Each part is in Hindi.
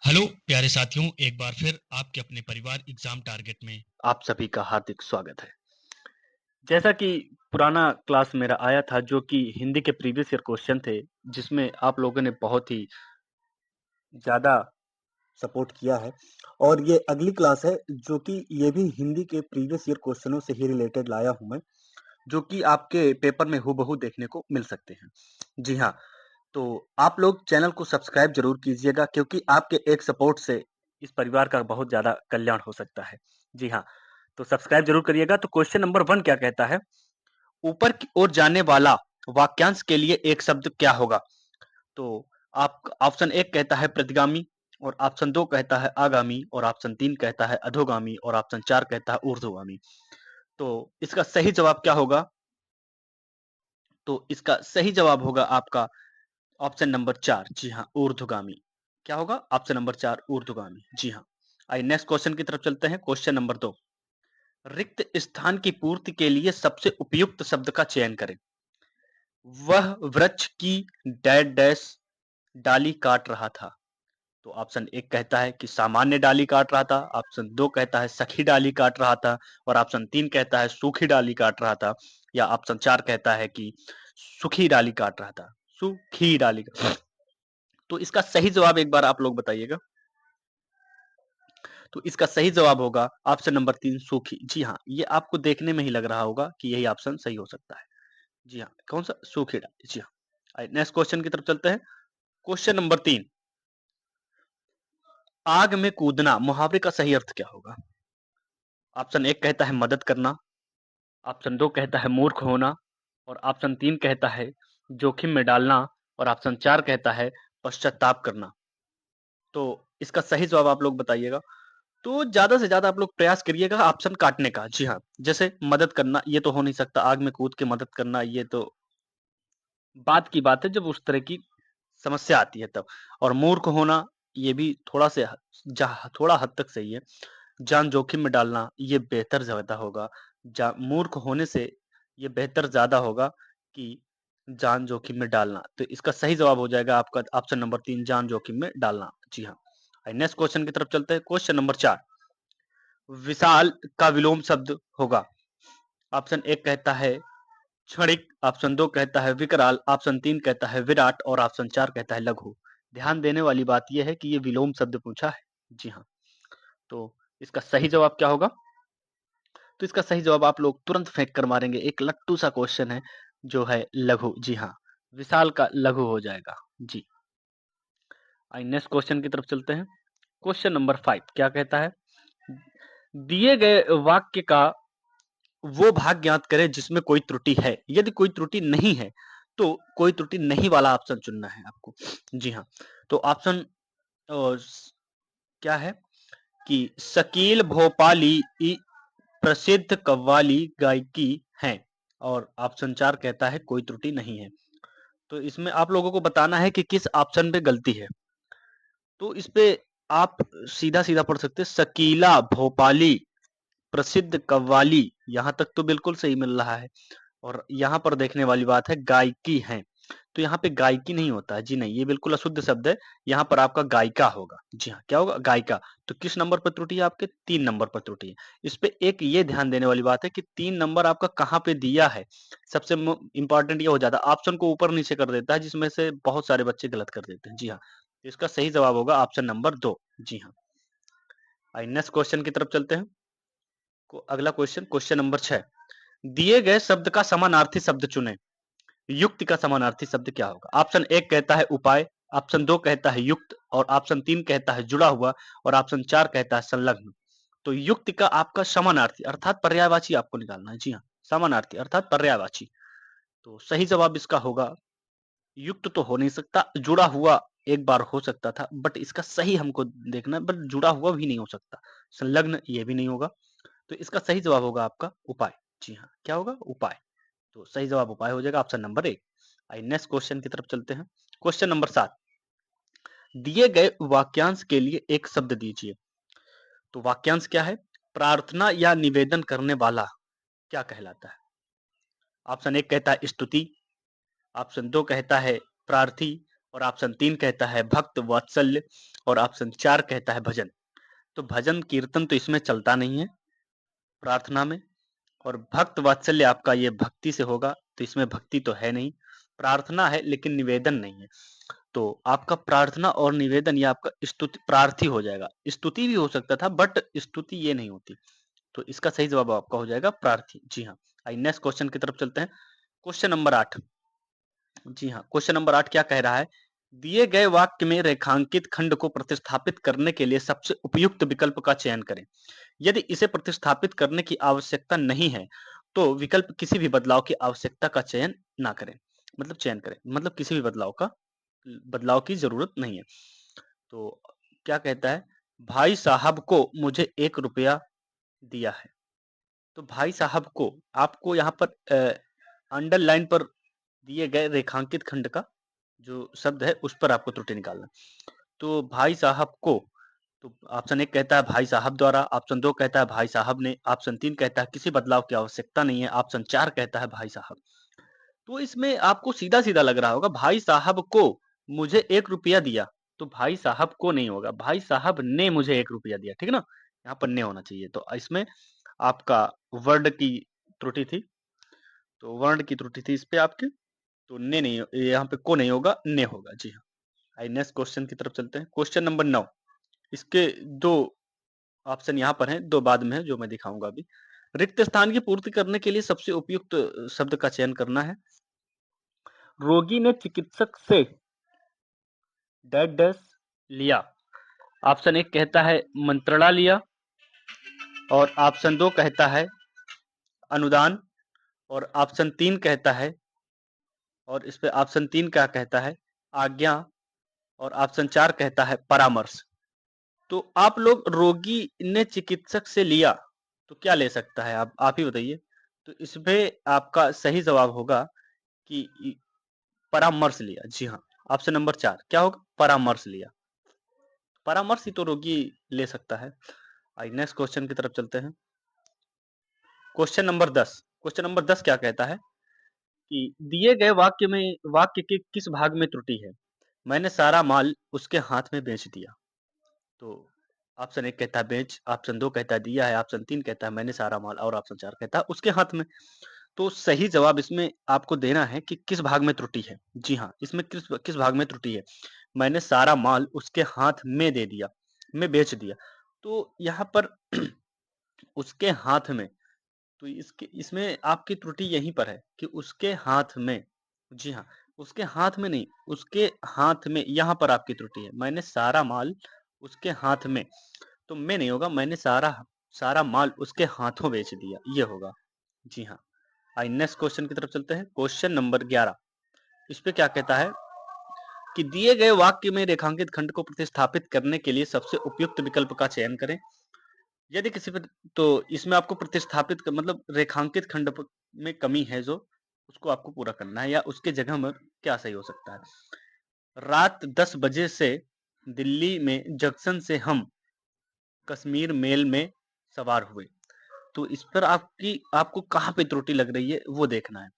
हेलो प्यारे साथियों, एक बार फिर आपके अपने परिवार एग्जाम टारगेट में आप सभी का हार्दिक स्वागत है। जैसा कि पुराना क्लास मेरा आया था जो कि हिंदी के प्रीवियस ईयर क्वेश्चन थे, जिसमें आप लोगों ने बहुत ही ज़्यादा सपोर्ट किया है और ये अगली क्लास है जो कि ये भी हिंदी के प्रीवियस ईयर क्वेश्चनों से ही रिलेटेड लाया हूँ मैं, जो कि आपके पेपर में हूबहू देखने को मिल सकते हैं। जी हाँ, तो आप लोग चैनल को सब्सक्राइब ज़रूर कीजिएगा क्योंकि आपके एक सपोर्ट से इस परिवार का बहुत ज़्यादा कल्याण हो सकता है। जी हाँ, तो सब्सक्राइब ज़रूर करिएगा। तो क्वेश्चन नंबर 1 क्या कहता है? ऊपर की ओर जाने वाला वाक्यांश के लिए एक शब्द क्या होगा? तो आप ऑप्शन 1 कहता है प्रतिगामी और ऑप्शन 2 कहता है आगामी और ऑप्शन 3 कहता है अधोगामी और ऑप्शन 4 कहता है ऊर्ध्वगामी। तो इसका सही जवाब क्या होगा? तो इसका सही जवाब होगा आपका ऑप्शन नंबर 4। जी हाँ, ऊर्ध्वगामी। क्या होगा? ऑप्शन नंबर 4 ऊर्ध्वगामी। जी हाँ। आइए नेक्स्ट क्वेश्चन की तरफ चलते हैं। Question number 2। रिक्त स्थान की पूर्ति के लिए सबसे उपयुक्त शब्द का चयन करें। वह वृक्ष की डैश डैश डाली काट रहा था। तो ऑप्शन 1 कहता है कि सामान्य डाली काट रहा था, ऑप्शन 2 कहता है सखी डाली काट रहा था और ऑप्शन 3 कहता है सूखी डाली काट रहा था या ऑप्शन 4 कहता है कि सूखी डाली काट रहा था। सूखी डाली। तो इसका सही जवाब एक बार आप लोग बताइएगा। तो इसका सही जवाब होगा ऑप्शन नंबर 3 सूखी। जी हाँ, ये आपको देखने में ही लग रहा होगा कि यही ऑप्शन सही हो सकता है। जी हाँ, कौन सा? सूखी डाली। जी हाँ। नेक्स्ट क्वेश्चन की तरफ चलते हैं। Question number 3। आग में कूदना मुहावरे का सही अर्थ क्या होगा? ऑप्शन 1 कहता है मदद करना, ऑप्शन 2 कहता है मूर्ख होना और ऑप्शन 3 कहता है जोखिम में डालना और ऑप्शन 4 कहता है पश्चाताप करना। तो इसका सही जवाब आप लोग बताइएगा। तो ज़्यादा से ज़्यादा आप लोग प्रयास करिएगा ऑप्शन काटने का। जी हाँ, जैसे मदद करना ये तो हो नहीं सकता, आग में कूद के मदद करना ये तो बात की बात है जब उस तरह की समस्या आती है तब। और मूर्ख होना ये भी थोड़ा हद तक सही है। जान जोखिम में डालना ये बेहतर ज़्यादा होगा। जा मूर्ख होने से ये बेहतर ज़्यादा होगा कि जान जोखिम में डालना। तो इसका सही जवाब हो जाएगा आपका ऑप्शन नंबर 3 जान जोखिम में डालना। जी हाँ। नेक्स्ट क्वेश्चन की तरफ चलते हैं। Question number 4। विशाल का विलोम शब्द होगा। ऑप्शन 1 कहता है क्षणिक, ऑप्शन 2 कहता है विकराल, ऑप्शन 3 कहता है विराट और ऑप्शन 4 कहता है लघु। ध्यान देने वाली बात यह है कि ये विलोम शब्द पूछा है। जी हाँ। तो इसका सही जवाब क्या होगा? तो इसका सही जवाब आप लोग तुरंत फेंक कर मारेंगे। एक लट्टू सा क्वेश्चन है जो है लघु। जी हाँ, विशाल का लघु हो जाएगा। जी। आइए नेक्स्ट क्वेश्चन की तरफ चलते हैं। क्वेश्चन नंबर 5 क्या कहता है? दिए गए वाक्य का वो भाग ज्ञात करें जिसमें कोई त्रुटि है। यदि कोई त्रुटि नहीं है, तो कोई त्रुटि नहीं वाला ऑप्शन चुनना है आपको। जी हाँ, तो ऑप्शन क्या है कि शकील भोपाली प्रसिद्ध कव्वाली गायकी हैं और ऑप्शन 4 कहता है कोई त्रुटि नहीं है। तो इसमें आप लोगों को बताना है कि किस ऑप्शन पे गलती है। तो इस पे आप सीधा-सीधा पढ़ सकते हैं शकीला भोपाली प्रसिद्ध कव्वाली, यहाँ तक तो बिल्कुल सही मिल रहा है। और यहाँ पर देखने वाली बात है गायकी है। तो यहाँ पे गायकी नहीं होता है। जी नहीं, ये बिल्कुल अशुद्ध शब्द है। यहाँ पर आपका गायिका होगा। जी हाँ, क्या होगा? गायिका। तो किस नंबर पर त्रुटि है आपके? 3 नंबर पर त्रुटि है। इस पे एक ये ध्यान देने वाली बात है कि 3 नंबर आपका कहाँ पे दिया है। सबसे इंपॉर्टेंट ये हो जाता है ऑप्शन को ऊपर नीचे कर देता है जिसमें से बहुत सारे बच्चे गलत कर देते हैं। जी हाँ, तो इसका सही जवाब होगा ऑप्शन नंबर 2। जी हाँ। आइए नेक्स्ट क्वेश्चन की तरफ चलते हैं। अगला क्वेश्चन, क्वेश्चन नंबर 6। दिए गए शब्द का समानार्थी शब्द चुनें। युक्ति का समानार्थी शब्द क्या होगा? ऑप्शन 1 कहता है उपाय, ऑप्शन 2 कहता है युक्त और ऑप्शन 3 कहता है जुड़ा हुआ और ऑप्शन 4 कहता है संलग्न। तो युक्ति का आपका समानार्थी अर्थात पर्यायवाची आपको निकालना है। जी हाँ, समानार्थी अर्थात पर्यायवाची। तो सही जवाब इसका होगा युक्त तो हो नहीं सकता, जुड़ा हुआ एक बार हो सकता था बट इसका सही हमको देखना है, बट जुड़ा हुआ भी नहीं हो सकता। संलग्न ये भी नहीं होगा। तो इसका सही जवाब होगा आपका उपाय। जी हाँ, क्या होगा? उपाय। तो सही जवाब उपाय हो जाएगा ऑप्शन नंबर 1। आइए नेक्स्ट क्वेश्चन की तरफ चलते हैं। Question number 7। दिए गए वाक्यांश के लिए एक शब्द दीजिए। तो वाक्यांश क्या है? प्रार्थना या निवेदन करने वाला क्या कहलाता है? ऑप्शन 1 कहता है स्तुति, ऑप्शन 2 कहता है प्रार्थी, और ऑप्शन 3 कहता है भक्त वात्सल्य और ऑप्शन 4 कहता है भजन। तो भजन कीर्तन तो इसमें चलता नहीं है प्रार्थना में, और भक्त वात्सल्य आपका ये भक्ति से होगा, तो इसमें भक्ति तो है नहीं, प्रार्थना है लेकिन निवेदन नहीं है। तो आपका प्रार्थना और निवेदन ये आपका स्तुति प्रार्थी हो जाएगा। स्तुति भी हो सकता था बट स्तुति ये नहीं होती। तो इसका सही जवाब आपका हो जाएगा प्रार्थी। जी हाँ, आइए नेक्स्ट क्वेश्चन की तरफ चलते हैं। Question number 8। जी हाँ, क्वेश्चन नंबर 8 क्या कह रहा है? दिए गए वाक्य में रेखांकित खंड को प्रतिस्थापित करने के लिए सबसे उपयुक्त विकल्प का चयन करें। यदि इसे प्रतिस्थापित करने की आवश्यकता नहीं है तो विकल्प किसी भी बदलाव की आवश्यकता का चयन ना करें, मतलब चयन करें, मतलब किसी भी बदलाव की जरूरत नहीं है। तो क्या कहता है? भाई साहब को मुझे 1 रुपया दिया है। तो भाई साहब को आपको यहाँ पर अंडरलाइन पर दिए गए रेखांकित खंड का जो शब्द है उस पर आपको त्रुटि निकालना। तो भाई साहब को, तो ऑप्शन 1 कहता है भाई साहब द्वारा, ऑप्शन 2 कहता है भाई साहब ने, ऑप्शन 3 कहता है किसी बदलाव की आवश्यकता नहीं है, ऑप्शन 4 कहता है भाई साहब। तो इसमें आपको सीधा-सीधा लग रहा होगा भाई साहब को मुझे 1 रुपया दिया, तो भाई साहब को नहीं होगा, भाई साहब ने मुझे 1 रुपया दिया, ठीक है ना? यहाँ पर ने होना चाहिए। तो इसमें आपका वर्ड की त्रुटि थी, तो वर्ण की त्रुटि थी इस पे आपके, तो ने नहीं, यहाँ पे को नहीं होगा, ने होगा। जी हाँ, आइए नेक्स्ट क्वेश्चन की तरफ चलते हैं। Question number 9। इसके 2 ऑप्शन यहाँ पर हैं, 2 बाद में है जो मैं दिखाऊंगा अभी। रिक्त स्थान की पूर्ति करने के लिए सबसे उपयुक्त शब्द का चयन करना है। रोगी ने चिकित्सक से डैश डैश लिया। ऑप्शन 1 कहता है मंत्रणा लिया, और ऑप्शन 2 कहता है अनुदान, और ऑप्शन 3 कहता है, और इस पे ऑप्शन 3 क्या कहता है? आज्ञा, और ऑप्शन 4 कहता है परामर्श। तो आप लोग रोगी ने चिकित्सक से लिया, तो क्या ले सकता है? आप ही बताइए। तो इसमें आपका सही जवाब होगा कि परामर्श लिया। जी हाँ, ऑप्शन नंबर 4 क्या होगा? परामर्श लिया। परामर्श ही तो रोगी ले सकता है। आइए नेक्स्ट क्वेश्चन की तरफ चलते हैं। Question number 10। क्वेश्चन नंबर 10 क्या कहता है कि दिए गए वाक्य के किस भाग में त्रुटि है? मैंने सारा माल उसके हाथ में बेच दिया। तो ऑप्शन 1 कहता है बेच, ऑप्शन 2 कहता है दिया है, ऑप्शन 3 कहता है मैंने सारा माल, और ऑप्शन 4 कहता है उसके हाथ में। तो सही जवाब इसमें आपको देना है कि किस भाग में त्रुटि है। जी हाँ, इसमें किस भाग में त्रुटि है? मैंने सारा माल उसके हाथ में दे दिया, में बेच दिया। तो यहाँ पर उसके हाथ में, तो इसमें आपकी त्रुटि यहीं पर है कि उसके हाथ में। जी हाँ, उसके हाथ में नहीं, उसके हाथ में, यहाँ पर आपकी त्रुटि है। मैंने सारा माल उसके हाथ में, तो में नहीं होगा, मैंने सारा सारा माल उसके हाथों बेच दिया, ये होगा। जी हाँ, आइए नेक्स्ट क्वेश्चन की तरफ चलते हैं। Question number 11। इस पे क्या कहता है कि दिए गए वाक्य में रेखांकित खंड को प्रतिस्थापित करने के लिए सबसे उपयुक्त विकल्प का चयन करें। यदि किसी पर, तो इसमें आपको मतलब रेखांकित खंड में कमी है जो, उसको आपको पूरा करना है, या उसके जगह में क्या सही हो सकता है? रात 10 बजे से दिल्ली में जंक्शन से हम कश्मीर मेल में सवार हुए। तो इस पर आपको कहाँ पे त्रुटि लग रही है वो देखना है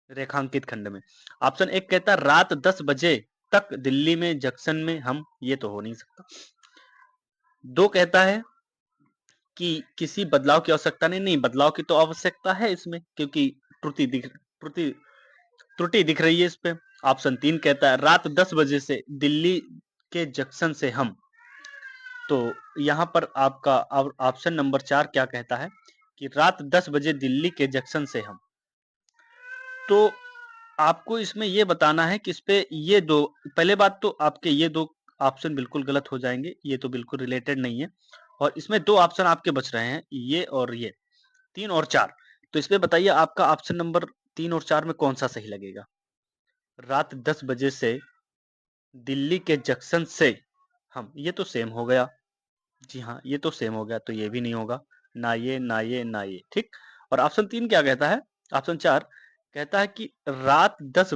रेखांकित खंड में। ऑप्शन 1 कहता है रात 10 बजे तक दिल्ली में जंक्शन में हम, ये तो हो नहीं सकता। 2 कहता है कि किसी बदलाव की आवश्यकता नहीं, बदलाव की तो आवश्यकता है इसमें, क्योंकि त्रुटि त्रुटि दिख रही है इस पे। ऑप्शन 3 कहता है रात 10 बजे से दिल्ली के जंक्शन से हम। तो यहाँ पर आपका ऑप्शन नंबर 4 क्या कहता है कि रात 10 बजे दिल्ली के जंक्शन से हम। तो आपको इसमें ये बताना है कि इस पे ये दो, पहले बात तो आपके ये 2 ऑप्शन बिल्कुल गलत हो जाएंगे, ये तो बिल्कुल रिलेटेड नहीं है, और इसमें 2 ऑप्शन आपके बच रहे हैं, ये और ये, 3 और 4। तो इसमें बताइए आपका ऑप्शन नंबर 3 और 4 में कौन सा सही लगेगा? रात 10 बजे से दिल्ली के जंक्शन से हम, ये तो सेम हो गया। जी हाँ, ये तो सेम हो गया, तो ये भी नहीं होगा, ना ये ना ये ना ये, ठीक। और ऑप्शन 3 क्या कहता है? ऑप्शन 4 कहता है कि रात 10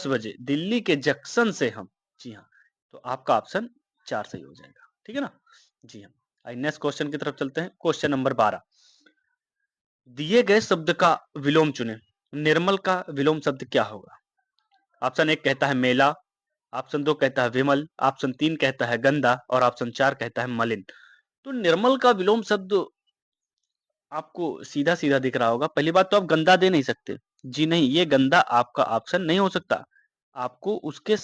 बजे दिल्ली के जंक्शन से हम। जी हाँ, तो आपका ऑप्शन 4 सही हो जाएगा, ठीक है ना? जी हाँ, आइए नेक्स्ट क्वेश्चन की तरफ चलते हैं। Question number 12। दिए गए शब्द का विलोम चुनें। निर्मल का विलोम शब्द क्या होगा? ऑप्शन 1 कहता है मेला, ऑप्शन 2 कहता है विमल, ऑप्शन 3 कहता है गंदा और ऑप्शन 4 कहता है मलिन। तो निर्मल का विलोम शब्द आपको सीधा-सीधा दिख रहा होगा। पहली बात तो आप गंदा दे नहीं सकते। जी नहीं, ये गंदा आपका ऑप्शन नहीं हो सकता। आपको उसके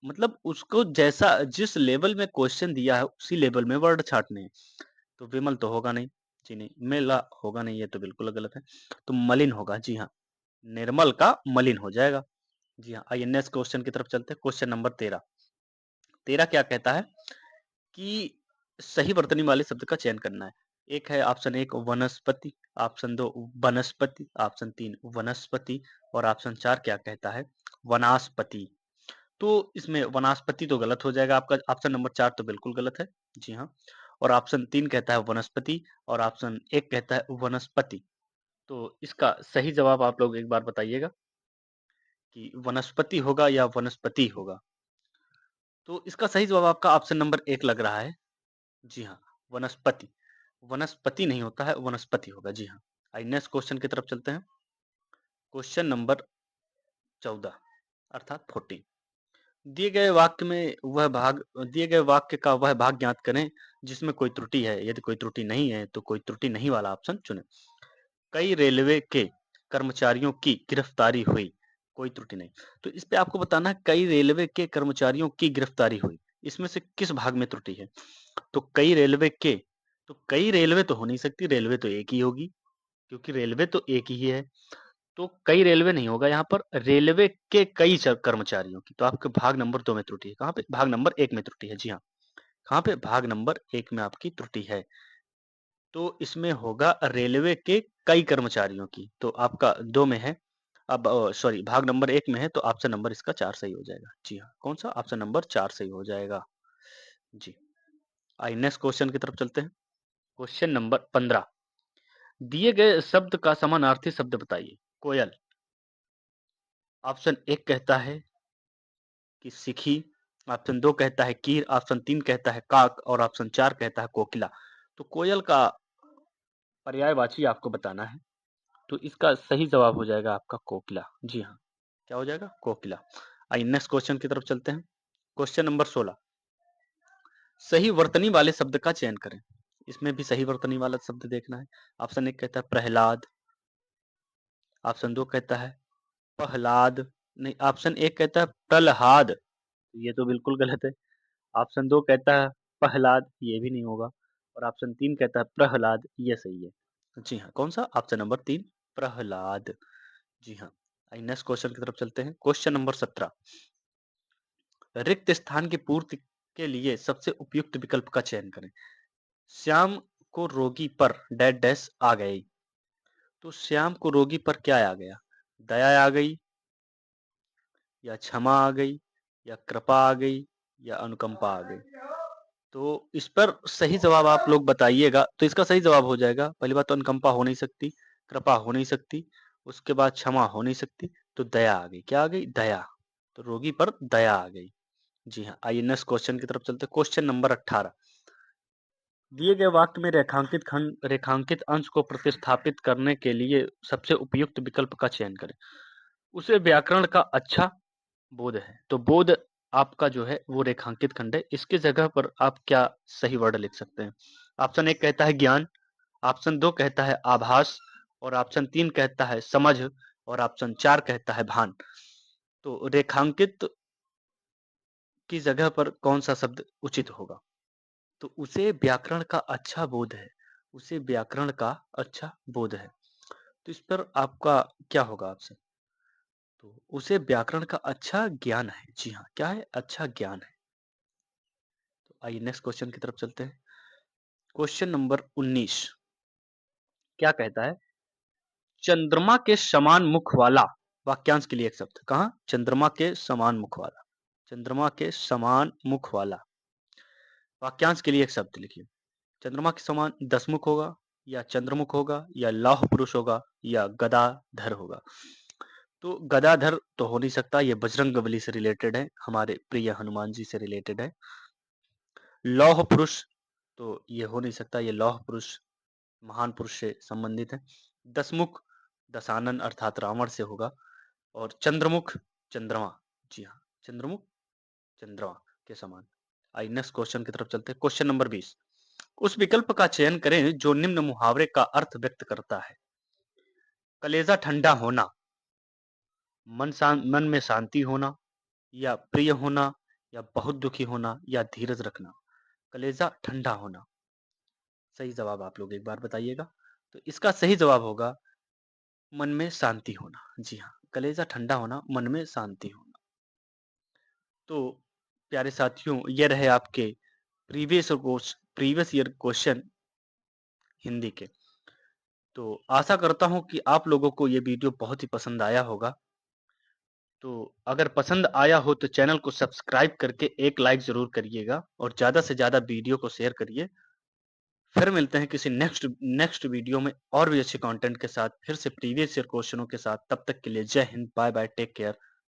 मतलब उसको जैसा जिस लेवल में क्वेश्चन दिया है उसी लेवल में वर्ड छांटने हैं। तो विमल तो होगा नहीं, जी नहीं, मेला होगा नहीं, ये तो बिल्कुल गलत है। तो मलिन होगा, जी हाँ, निर्मल का मलिन हो जाएगा। जी हाँ, आइए नेक्स्ट क्वेश्चन की तरफ चलते हैं। Question number 13। 13 क्या कहता है कि सही वर्तनी वाले शब्द का चयन करना है। एक है ऑप्शन 1 वनस्पति, ऑप्शन 2 बनस्पति, ऑप्शन 3 वनस्पति और ऑप्शन 4 क्या कहता है वनास्पति। तो इसमें वनास्पति तो गलत हो जाएगा आपका, ऑप्शन नंबर 4 तो बिल्कुल गलत है। जी हाँ, और ऑप्शन 3 कहता है वनस्पति और ऑप्शन 1 कहता है वनस्पति। तो इसका सही जवाब आप लोग एक बार बताइएगा कि वनस्पति होगा या वनस्पति होगा। तो इसका सही जवाब आपका ऑप्शन नंबर 1 लग रहा है। जी हाँ, वनस्पति। वनस्पति नहीं होता है, वनस्पति होगा। जी हाँ, आइए नेक्स्ट क्वेश्चन की तरफ चलते हैं। क्वेश्चन नंबर 14 अर्थात 14। दिए गए वाक्य का वह भाग ज्ञात करें जिसमें कोई त्रुटि है। यदि कोई त्रुटि नहीं है तो कोई त्रुटि नहीं वाला ऑप्शन चुनें। कई रेलवे के कर्मचारियों की गिरफ्तारी हुई, कोई त्रुटि नहीं। तो इस पे आपको बताना है कई रेलवे के कर्मचारियों की गिरफ्तारी हुई, इसमें से किस भाग में त्रुटि है। तो कई रेलवे के, तो कई रेलवे तो हो नहीं सकती, रेलवे तो एक ही होगी क्योंकि रेलवे तो एक ही है। तो कई रेलवे नहीं होगा यहाँ पर, रेलवे के कई कर्मचारियों की। तो आपके भाग नंबर 2 में त्रुटि है। कहाँ पे? भाग नंबर 1 में त्रुटि है। जी हाँ, कहाँ पे? भाग नंबर 1 में आपकी त्रुटि है। तो इसमें होगा रेलवे के कई कर्मचारियों की। तो आपका 2 में है। अब सॉरी, भाग नंबर 1 में है तो ऑप्शन नंबर इसका 4 सही हो जाएगा। जी हाँ, कौन सा? ऑप्शन नंबर 4 सही हो जाएगा। जी, आइए नेक्स्ट क्वेश्चन की तरफ चलते हैं। Question number 15। दिए गए शब्द का समानार्थी शब्द बताइए। कोयल। ऑप्शन 1 कहता है कि सिखी, ऑप्शन 2 कहता है कीर, ऑप्शन 3 कहता है काक और ऑप्शन 4 कहता है कोकिला। तो कोयल का पर्यायवाची आपको बताना है। तो इसका सही जवाब हो जाएगा आपका कोकिला। जी हाँ, क्या हो जाएगा? कोकिला। आइए नेक्स्ट क्वेश्चन की तरफ चलते हैं। Question number 16। सही वर्तनी वाले शब्द का चयन करें। इसमें भी सही वर्तनी वाला शब्द देखना है। ऑप्शन 1 कहता है प्रहलाद, ऑप्शन 2 कहता है पहलाद, नहीं, ऑप्शन 1 कहता है प्रलहाद, ये तो बिल्कुल गलत है। ऑप्शन 2 कहता है पहलाद, ये भी नहीं होगा और ऑप्शन 3 कहता है प्रहलाद, ये सही है। जी हाँ, कौन सा? Option number 3 Prahlad. जी हाँ, आइए नेक्स्ट क्वेश्चन की तरफ चलते हैं। Question number 17। रिक्त स्थान की पूर्ति के लिए सबसे उपयुक्त विकल्प का चयन करें। श्याम को रोगी पर डैश डैश आ गई। तो श्याम को रोगी पर क्या आ गया? दया आ गई या क्षमा आ गई या कृपा आ गई या अनुकंपा आ गई। तो इस पर सही जवाब आप लोग बताइएगा। तो इसका सही जवाब हो जाएगा, पहली बात तो अनुकंपा हो नहीं सकती, कृपा हो नहीं सकती, उसके बाद क्षमा हो नहीं सकती, तो दया आ गई। क्या आ गई? दया। तो रोगी पर दया आ गई। जी हाँ, आइए नेक्स्ट क्वेश्चन की तरफ चलते हैं। Question number 18। दिए गए वाक्य में रेखांकित अंश को प्रतिस्थापित करने के लिए सबसे उपयुक्त विकल्प का चयन करें। उसे व्याकरण का अच्छा बोध है। तो बोध आपका जो है वो रेखांकित खंड है। इसके जगह पर आप क्या सही वर्ड लिख सकते हैं? ऑप्शन 1 कहता है ज्ञान, ऑप्शन 2 कहता है आभास और ऑप्शन 3 कहता है समझ और ऑप्शन 4 कहता है भान। तो रेखांकित की जगह पर कौन सा शब्द उचित होगा? तो उसे व्याकरण का अच्छा बोध है, उसे व्याकरण का अच्छा बोध है। तो इस पर आपका क्या होगा ऑप्शन? तो उसे व्याकरण का अच्छा ज्ञान है। जी हाँ, क्या है? अच्छा ज्ञान है। तो आइए नेक्स्ट क्वेश्चन की तरफ चलते हैं। क्वेश्चन नंबर 19 क्या कहता है? चंद्रमा के समान मुख वाला, वाक्यांश के लिए एक शब्द। कहा? चंद्रमा के समान मुख वाला, चंद्रमा के समान मुख वाला, वाक्यांश के लिए एक शब्द लिखिए। चंद्रमा के समान दसमुख होगा या चंद्रमुख होगा या लौह पुरुष होगा या गदाधर होगा। तो गदाधर तो हो नहीं सकता, ये बजरंगबली से रिलेटेड है, हमारे प्रिय हनुमान जी से रिलेटेड है। लौह पुरुष तो ये हो नहीं सकता, ये लौह पुरुष महान पुरुष से संबंधित है। दसमुख दशानन अर्थात रावण से होगा और चंद्रमुख चंद्रमा। जी हाँ, चंद्रमुख, चंद्रमा के समान। आइए नेक्स्ट क्वेश्चन की तरफ चलते हैं। Question number 20। उस विकल्प का चयन करें जो निम्न मुहावरे का अर्थ व्यक्त करता है। कलेजा ठंडा होना, मन में शांति होना, या प्रिय होना, या बहुत दुखी होना, या धीरज रखना। कलेजा ठंडा होना। सही जवाब आप लोग एक बार बताइएगा। तो इसका सही जवाब होगा मन में शांति होना। जी हाँ, कलेजा ठंडा होना, मन में शांति होना। तो प्यारे साथियों, ये रहे आपके प्रीवियस ईयर क्वेश्चन हिंदी के। तो आशा करता हूँ कि आप लोगों को ये वीडियो बहुत ही पसंद आया होगा। तो अगर पसंद आया हो तो चैनल को सब्सक्राइब करके एक लाइक ज़रूर करिएगा और ज़्यादा से ज़्यादा वीडियो को शेयर करिए। फिर मिलते हैं किसी नेक्स्ट वीडियो में और भी अच्छे कंटेंट के साथ, फिर से प्रीवियस ईयर क्वेश्चनों के साथ। तब तक के लिए जय Hind, bye bye, take care.